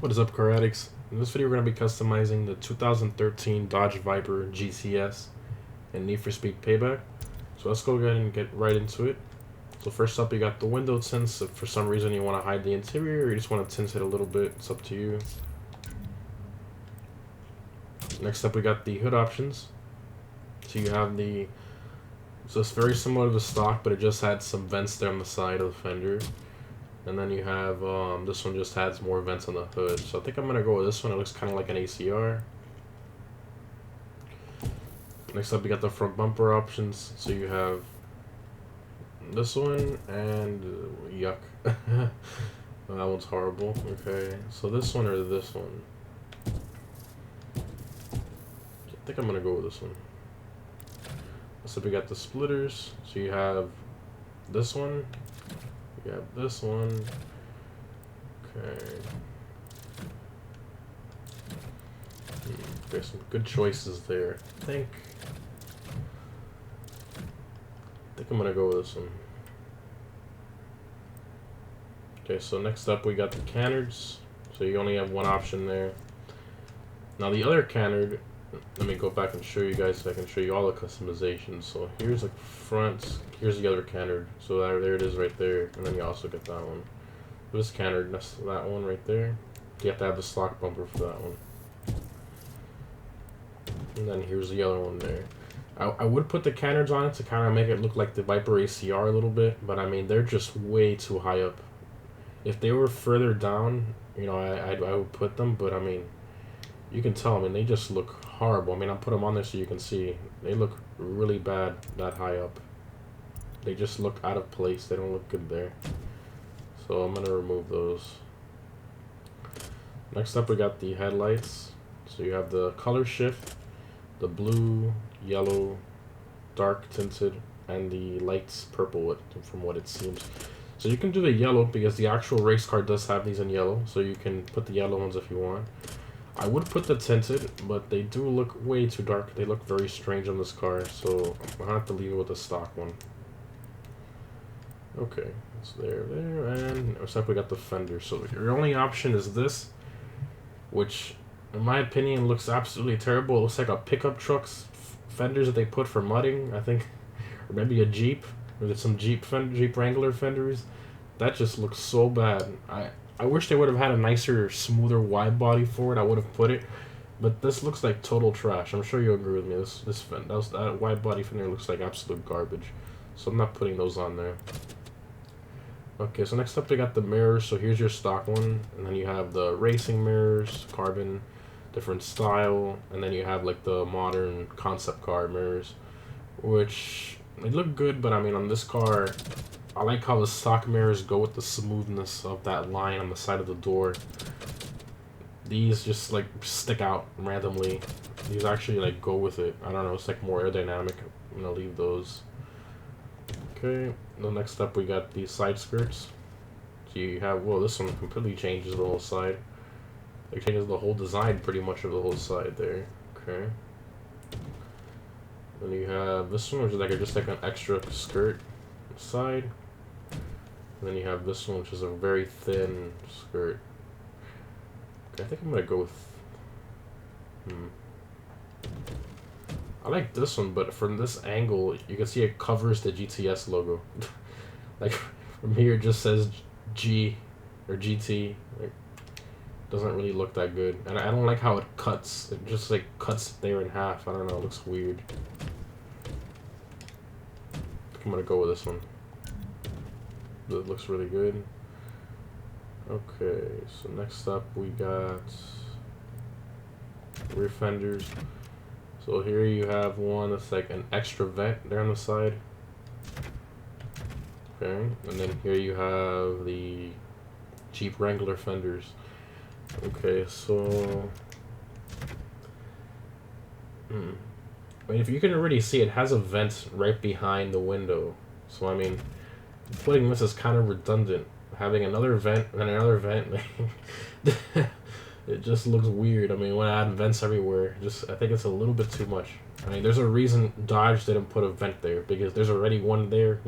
What is up, car addicts? In this video, we're going to be customizing the 2013 Dodge Viper GTS and Need for Speed Payback. So let's go ahead and get right into it. So first up, you got the window tints. If for some reason you want to hide the interior or you just want to tint it a little bit, it's up to you. Next up, we got the hood options. So you have the... So it's very similar to the stock, but it just had some vents there on the side of the fender. And then you have, this one just has more vents on the hood. So I think I'm going to go with this one. It looks kind of like an ACR. Next up, you got the front bumper options. So you have this one and yuck. That one's horrible. Okay, so this one or this one? I think I'm going to go with this one. Next up, we got the splitters. So you have this one. You have this one. Okay. There's some good choices there. I think I'm gonna go with this one. Okay, so next up we got the canards. So you only have one option there. Now the other canard, let me go back and show you guys so I can show you all the customizations. So here's the front, here's the other canard. So there it is right there, and then you also get that one. This canard, that's that one right there. You have to have the stock bumper for that one. And then here's the other one there. I would put the canards on it to kind of make it look like the Viper ACR a little bit, but I mean, they're just way too high up. If they were further down, you know, I would put them, but I mean, you can tell, I mean, they just look horrible. I mean, I'll put them on there so you can see. They look really bad that high up. They just look out of place. They don't look good there. So I'm going to remove those. Next up, we got the headlights. So you have the color shift, the blue, yellow, dark tinted, and the lights purple from what it seems. So you can do the yellow because the actual race car does have these in yellow. So you can put the yellow ones if you want. I would put the tinted, but they do look way too dark. They look very strange on this car, so I'll have to leave it with the stock one. Okay, so there, and next up we got the fender. So your only option is this, which, in my opinion, looks absolutely terrible. It looks like a pickup truck's fenders that they put for mudding, I think, or maybe a Jeep, or there's some Jeep Wrangler fenders. That just looks so bad. I wish they would have had a nicer, smoother, wide body for it. I would have put it, but this looks like total trash. I'm sure you agree with me. That wide body fender looks like absolute garbage. So I'm not putting those on there. Okay, so next up we got the mirrors. So here's your stock one, and then you have the racing mirrors, carbon, different style, and then you have like the modern concept car mirrors, which they look good, but I mean on this car, I like how the stock mirrors go with the smoothness of that line on the side of the door. These just like stick out randomly. These actually like go with it. I don't know, it's like more aerodynamic. I'm gonna leave those. Okay, the next up we got the side skirts. So you have, well, this one completely changes the whole side. It changes the whole design pretty much of the whole side there. Okay. Then you have this one, which is like just like an extra skirt side. And then you have this one, which is a very thin skirt. Okay, I think I'm gonna go with. I like this one, but from this angle, you can see it covers the GTS logo. Like from here, it just says G or GT. Like, doesn't really look that good, and I don't like how it cuts. It just like cuts there in half. I don't know. It looks weird. I'm gonna go with this one. It looks really good. Okay, so next up we got rear fenders. So here you have one that's like an extra vent there on the side. Okay, and then here you have the Jeep Wrangler fenders. Okay, so I mean, if you can already see, it has a vent right behind the window. So I mean, putting this is kind of redundant. Having another vent and another vent, it just looks weird. I mean, when I add vents everywhere, I think it's a little bit too much. I mean, there's a reason Dodge didn't put a vent there, because there's already one there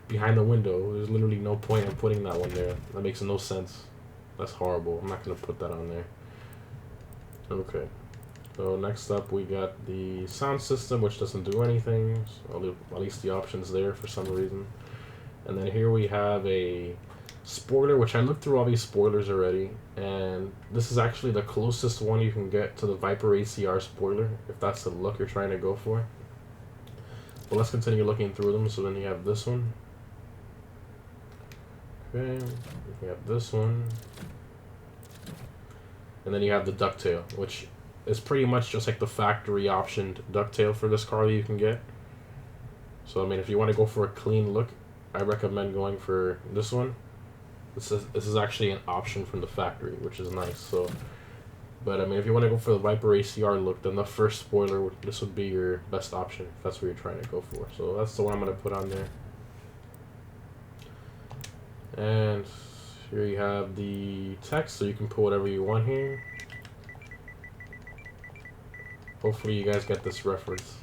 behind the window. There's literally no point in putting that one there. That makes no sense. That's horrible. I'm not gonna put that on there. Okay. So next up we got the sound system, which doesn't do anything. So I'll leave at least the options there for some reason. And then here we have a spoiler, which I looked through all these spoilers already, and this is actually the closest one you can get to the Viper ACR spoiler, if that's the look you're trying to go for. But let's continue looking through them. So then you have this one. Okay, you have this one. And then you have the ducktail, which is pretty much just like the factory optioned ducktail for this car that you can get. So I mean, if you want to go for a clean look, I recommend going for this one. This is actually an option from the factory, which is nice. So, but I mean, if you want to go for the Viper ACR look, then the first spoiler, this would be your best option if that's what you're trying to go for. So that's the one I'm gonna put on there. And here you have the text, so you can put whatever you want here. Hopefully you guys get this reference.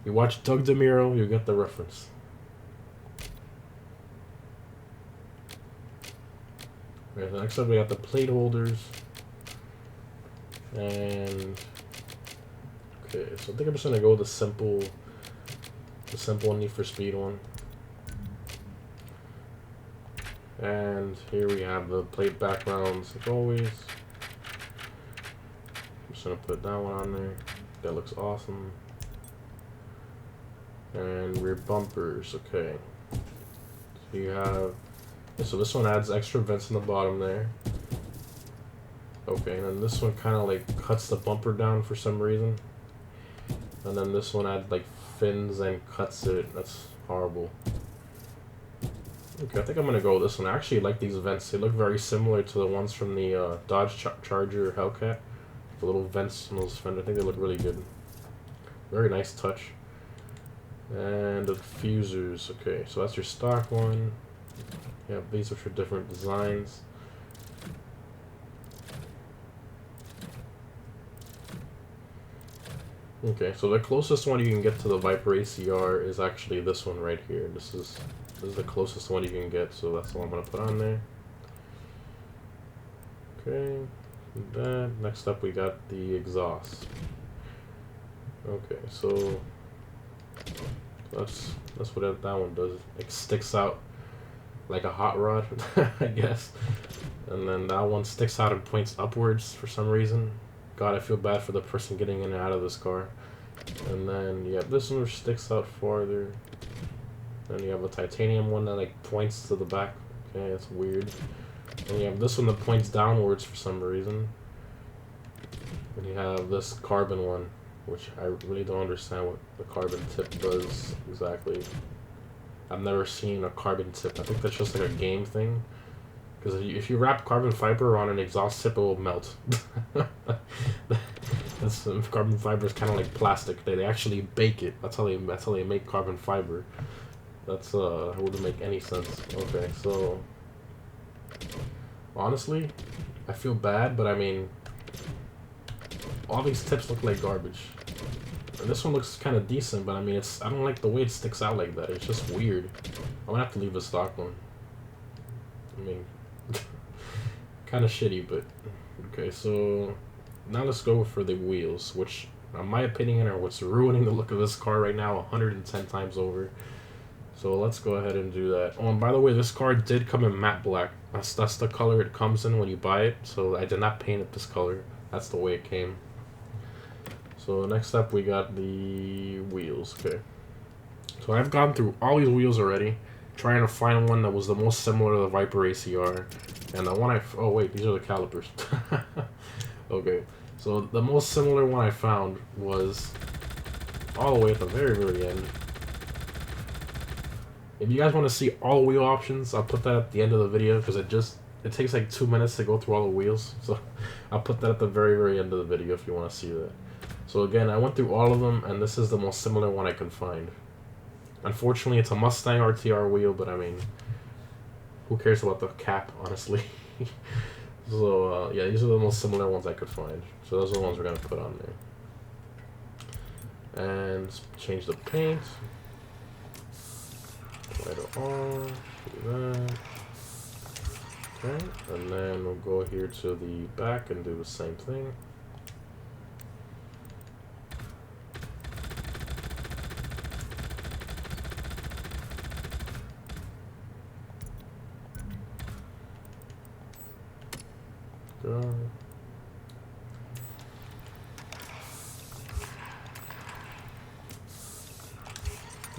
You watch Doug DeMuro, you get the reference. Okay, so next up we got the plate holders. And okay, so I think I'm just gonna go with the simple Need for Speed one. And here we have the plate backgrounds like always. I'm just gonna put that one on there. That looks awesome. And rear bumpers, okay. So you have, so this one adds extra vents in the bottom there. Okay, and then this one kind of like cuts the bumper down for some reason. And then this one adds like fins and cuts it. That's horrible. Okay, I think I'm gonna go with this one. I actually like these vents. They look very similar to the ones from the Dodge Charger Hellcat. The little vents in those fenders. I think they look really good. Very nice touch. And the diffusers. Okay, so that's your stock one. Yeah, these are for different designs. Okay, so the closest one you can get to the Viper ACR is actually this one right here. This is the closest one you can get, so that's the one I'm gonna put on there. Okay, and then next up we got the exhaust. Okay, so that's what that one does. It sticks out like a hot rod, I guess. And then that one sticks out and points upwards for some reason. God, I feel bad for the person getting in and out of this car. And then you have this one which sticks out farther. Then you have a titanium one that like points to the back. Okay, that's weird. And you have this one that points downwards for some reason. And you have this carbon one, which I really don't understand what the carbon tip does exactly. I've never seen a carbon tip. I think that's just like a game thing. Because if you wrap carbon fiber on an exhaust tip, it will melt. Carbon fiber is kind of like plastic. They actually bake it. That's how they make carbon fiber. That wouldn't make any sense. Okay, so honestly, I feel bad, but I mean, all these tips look like garbage. And this one looks kind of decent, but I mean, I don't like the way it sticks out like that. It's just weird. I'm gonna have to leave the stock one. I mean, kind of shitty, but okay. So now let's go for the wheels, which, in my opinion, are what's ruining the look of this car right now 110 times over. So let's go ahead and do that. Oh, and by the way, this car did come in matte black. That's the color it comes in when you buy it. So I did not paint it this color. That's the way it came. So next up, we got the wheels. Okay. So I've gone through all these wheels already, trying to find one that was the most similar to the Viper ACR. And the one oh wait, these are the calipers. Okay. So the most similar one I found was all the way at the very, very end. If you guys want to see all wheel options, I'll put that at the end of the video, because it takes like 2 minutes to go through all the wheels. So I'll put that at the very, very end of the video if you want to see that. So again, I went through all of them, and this is the most similar one I could find. Unfortunately, it's a Mustang RTR wheel, but I mean, who cares about the cap, honestly? So yeah, these are the most similar ones I could find. So those are the ones we're going to put on there. And change the paint. White R, do that. Okay, and then we'll go here to the back and do the same thing. Go.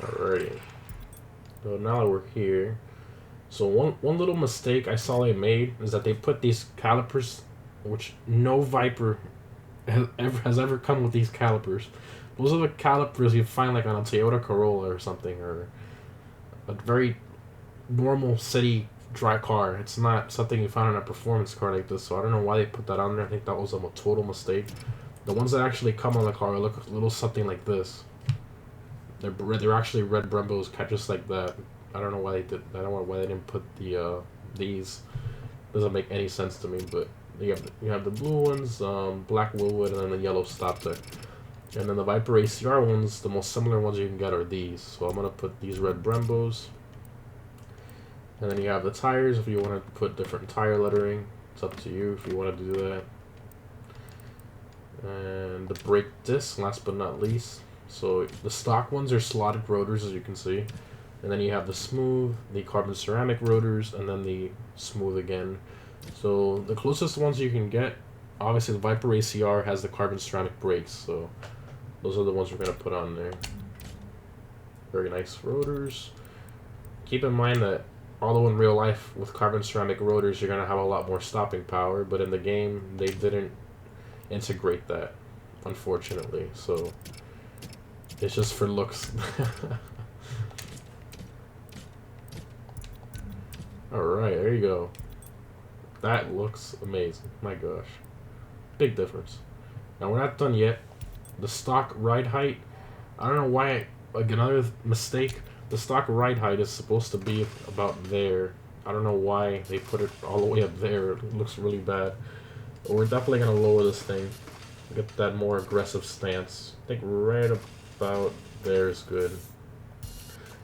Alrighty. So now that we're here, so one little mistake I saw they made is that they put these calipers, which no Viper has ever come with these calipers. Those are the calipers you find like on a Toyota Corolla or something, or a very normal city dry car. It's not something you find on a performance car like this, so I don't know why they put that on there. I think that was a total mistake. The ones that actually come on the car look a little something like this. They're actually red Brembos, just like that. I don't know why they did. I don't know why they didn't put the these. Doesn't make any sense to me. But you have the blue ones, black Willwood, and then the yellow stop deck. And then the Viper ACR ones, the most similar ones you can get are these. So I'm gonna put these red Brembos. And then you have the tires. If you want to put different tire lettering, it's up to you if you want to do that. And the brake disc, last but not least. So the stock ones are slotted rotors, as you can see. And then you have the smooth, the carbon ceramic rotors, and then the smooth again. So the closest ones you can get, obviously the Viper ACR has the carbon ceramic brakes. So those are the ones we're going to put on there. Very nice rotors. Keep in mind that although in real life with carbon ceramic rotors you're going to have a lot more stopping power, but in the game they didn't integrate that, unfortunately. So it's just for looks. Alright, there you go. That looks amazing. My gosh. Big difference. Now we're not done yet. The stock ride height, I don't know why, like another mistake, the stock ride height is supposed to be about there. I don't know why they put it all the way up there. It looks really bad. But we're definitely going to lower this thing. Get that more aggressive stance. I think right about there is good.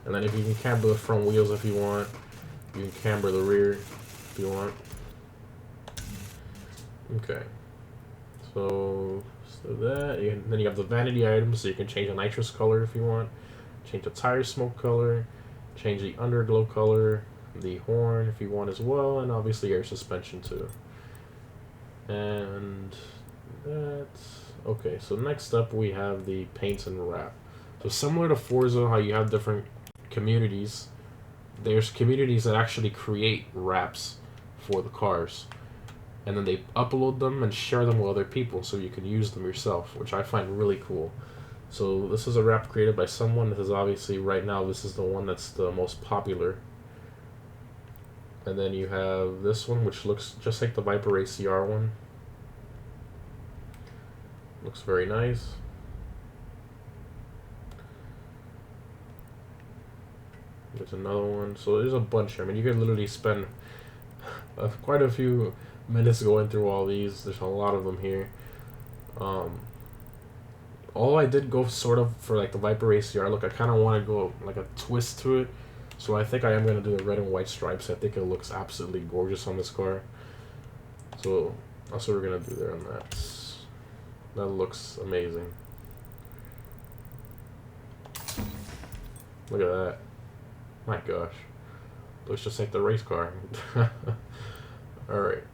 And then if you can camber the front wheels if you want. You can camber the rear if you want. Okay. So that. Then you have the vanity items, so you can change the nitrous color if you want. Change the tire smoke color. Change the underglow color. The horn if you want as well. And obviously air suspension too. And that's... Okay, so next up we have the Paintin Wrap. So similar to Forza, how you have different communities, there's communities that actually create wraps for the cars. And then they upload them and share them with other people so you can use them yourself, which I find really cool. So this is a wrap created by someone. This is obviously, right now, this is the one that's the most popular. And then you have this one, which looks just like the Viper ACR one. Looks very nice. There's another one. So there's a bunch. I mean, you could literally spend quite a few minutes going through all these. There's a lot of them here. All I did go sort of for like the Viper ACR look, I kind of want to go like a twist to it. So I think I am going to do the red and white stripes. I think it looks absolutely gorgeous on this car. So that's what we're going to do there on that. That looks amazing. Look at that. My gosh. Looks just like the race car. Alright.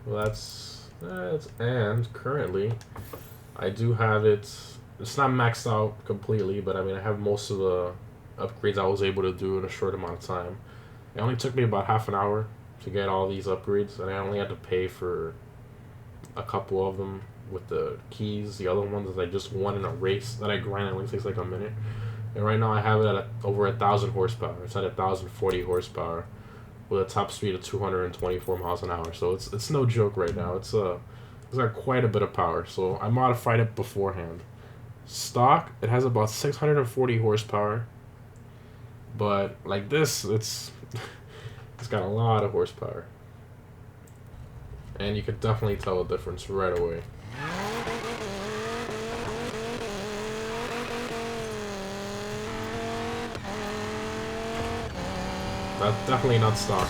Well, that's... And currently, I do have it... It's not maxed out completely, but I mean, I have most of the upgrades I was able to do in a short amount of time. It only took me about half an hour to get all these upgrades, and I only had to pay for a couple of them with the keys. The other ones that I just won in a race that I grind, it only takes like a minute. And right now I have it at over 1,000 horsepower. It's at 1,040 horsepower with a top speed of 224 miles an hour. So it's no joke right now. It's got quite a bit of power. So I modified it beforehand. Stock, it has about 640 horsepower. But like this, it's got a lot of horsepower. And you can definitely tell the difference right away. That's definitely not stock.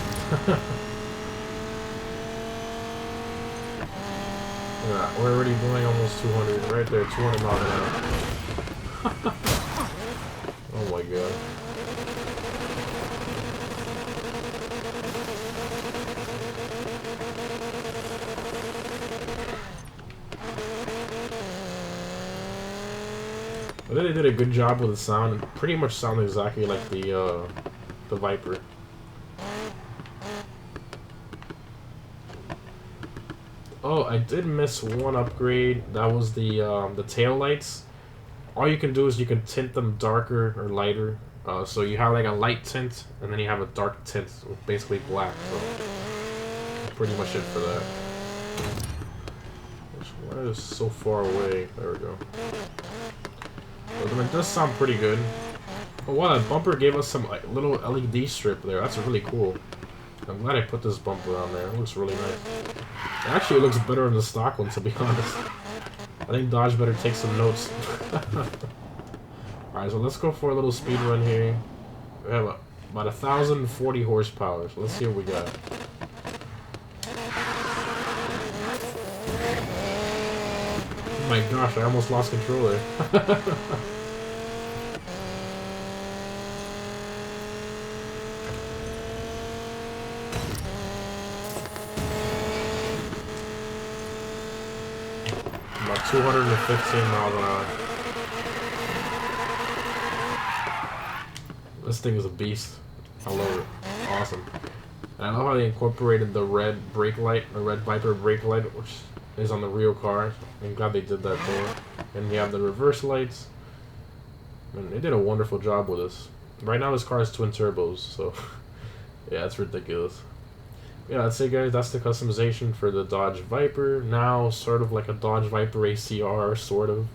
Yeah, we're already doing almost 200 right there, 200 miles an hour. Oh my god. But then they did a good job with the sound. It pretty much sounded exactly like the Viper. Oh, I did miss one upgrade. That was the taillights. All you can do is you can tint them darker or lighter. So you have like a light tint, and then you have a dark tint with basically black. So that's pretty much it for that. Why is it so far away? There we go. But, I mean, it does sound pretty good. Oh wow, that bumper gave us some like, little LED strip there. That's really cool. I'm glad I put this bumper on there. It looks really nice. Actually, it looks better in the stock one, to be honest. I think Dodge better take some notes. Alright, so let's go for a little speed run here. We have about 1,040 horsepower, so let's see what we got. Oh my gosh, I almost lost control there. About 215 miles an hour. This thing is a beast. I love it. Awesome. And I love how they incorporated the red brake light, the red Viper brake light, which is on the real car. I'm glad they did that there. And we have the reverse lights. And they did a wonderful job with this. Right now this car has twin turbos, so yeah, it's ridiculous. Yeah, that's it guys, that's the customization for the Dodge Viper. Now sort of like a Dodge Viper ACR, sort of.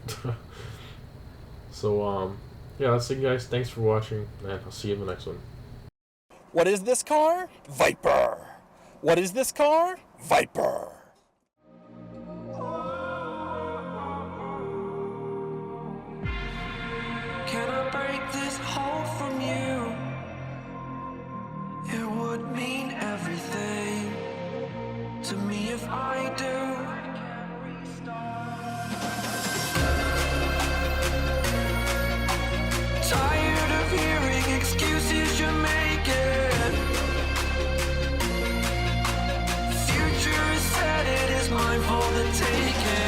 So yeah, that's it guys, thanks for watching, and I'll see you in the next one. What is this car? Viper. What is this car? Viper. Can I break this hold from you? It would mean everything to me if I do. Tired of hearing excuses you're making. Future is set, it is mine for the taking.